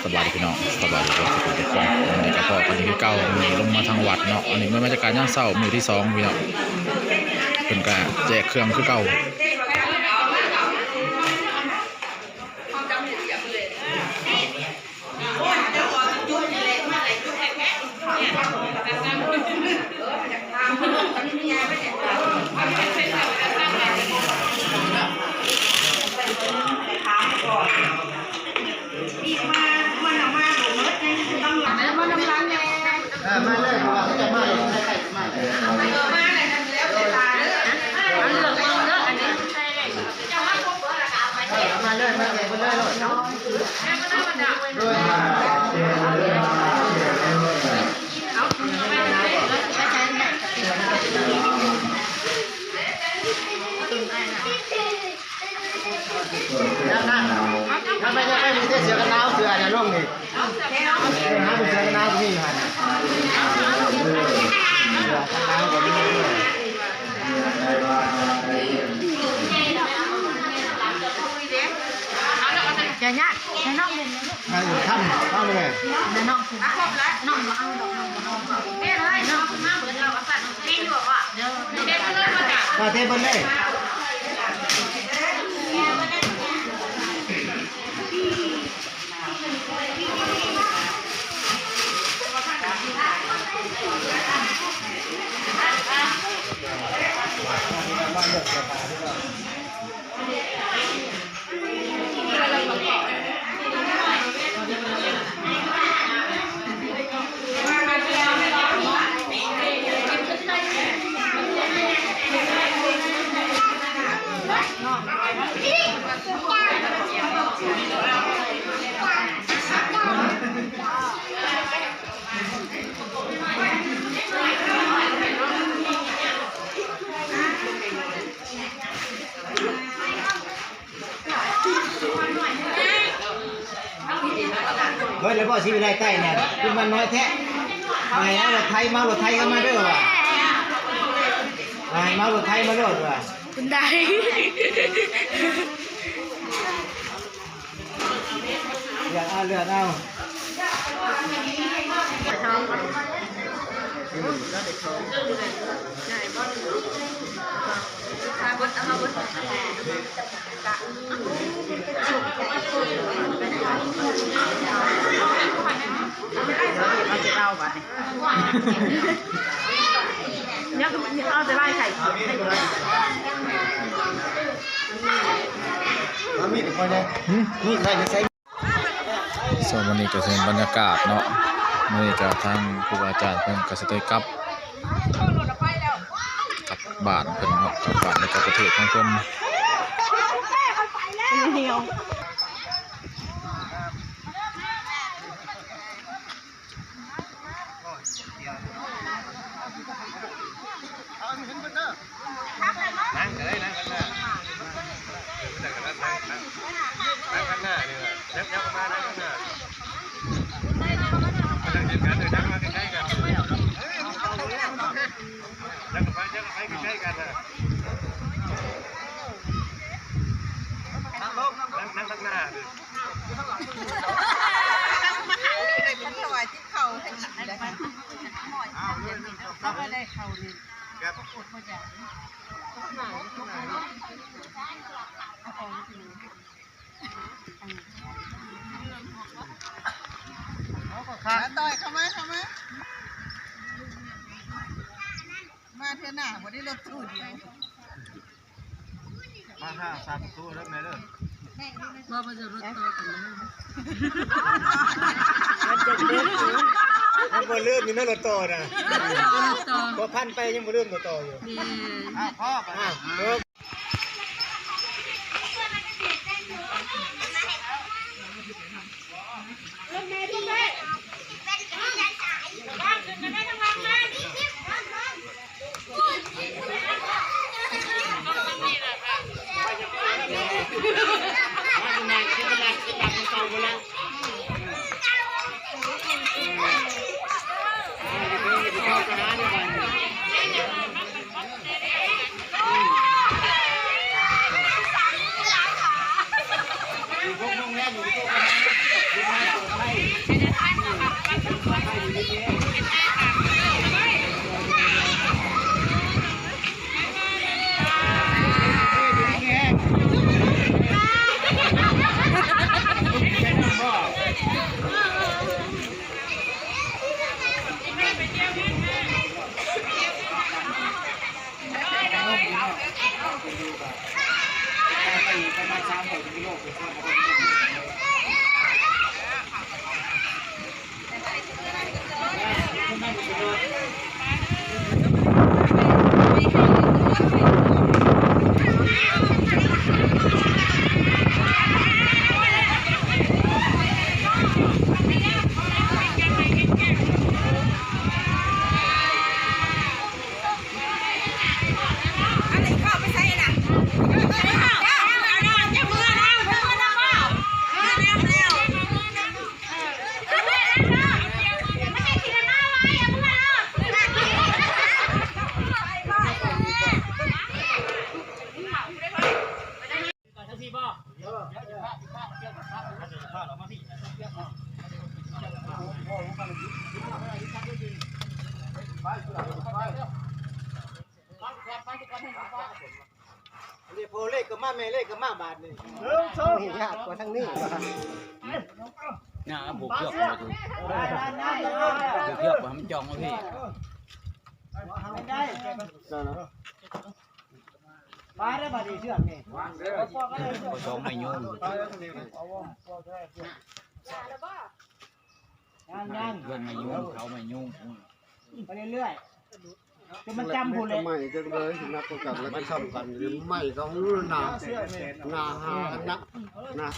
สบายดีพี่น้องสบายดีครับทุกคนวันนี้ก็พอกันที่เก้ามีลงมาทางวัดเนาะอันนี้เมื่อมาจากการย่างเศร้ามือที่สองพี่น้องเป็นการแจกเครื่องคือเก่ามาเลยว่าเขาจะมาเลยใครจะมาเลยมาเลยทำแล้วเวลาเลิกอันเลิกเลิกอันนี้ใช่เลยจะมาพบเบอร์ราคาไปมาเลยมาเลยมาเลยเนาะด้วยเอาไปใช้เนี่ยถ้าไม่ได้ไม่มีเสื้อกันหนาวเสื้อเนี่ยร่มนี่หาเป็นเสื้อกันหนาวที่นี่หันเจ้าเนี่ยใช้น้องเล่นมาอยู่ท่านเข้าเลยน้องครบแล้วน้องเอาดอกน้องเฮ้ยเลยน้องมาเหมือนเราอัดตีนอยู่อ่ะเดี๋ยวเทปเลยมาจากเทปเลยเฮ้ยแล้วพ่อชีวิตไรใกล้เนี่ยคือมันน้อยแท้ไงรถไทยมารถไทยก็มาด้วยว่ะไงมารถไทยมาด้วยว่ะคุณได้เลือกเอาเลือกเอาเอาบัดเนี่ยเอาจะไล่ไข่มีดไปเลยมีดใครจะใช้ส่วนวันนี้ก็เป็นบรรยากาศเนาะวันนี้ก็ทางครูบาอาจารย์เพิ่นก็สิได้กลับบ้านเพิ่นเนาะกลับบ้านในประเทศของเพิ่นนั่งเลยนั่งกันหน้านั่งกันหน้านี่แหละเดี๋ยวมานั่งกันหน้ามานั่งเดียวกันเลยนั่งมาใกล้ๆกันนั่งไปใกล้ๆกันนะนั่งลงนั่งข้างหน้าดิมาขายเลยเป็นถวายที่เข่าให้หนักเลยอ้าวเลยต้องไม่ได้เข่าเลยครับอดมาจากขาต่อยเข้ามามาเท่าหน้าวันนี้รถตู้เดียวมาห้าสามตู้แล้วแม่เด้อว่ามันจะรถตู้กันนะมันบ่ลืมอยู่นั่นรถตู้นะพอพันไปยังบ่ลืมรถตู้อยู่พ่อไป โพเล็กกับมาแม่เล็กกับมาบาทนี่นี่ยากกว่าทั้งนี้นะบุกเยอะมาดูบุกเยอะมาทำจองมาพี่ได้มาได้มาดีเชื่อมนี่ผสมไม่ยุ่งยังเพื่อนไม่ยุ่งเขาไม่ยุ่งไปเรื่อยๆคือมันจำพูดเลยไม่จะเลยถึงนักกันแล้วก็ทำกันหรือไม่ต้องรู้นาหานะ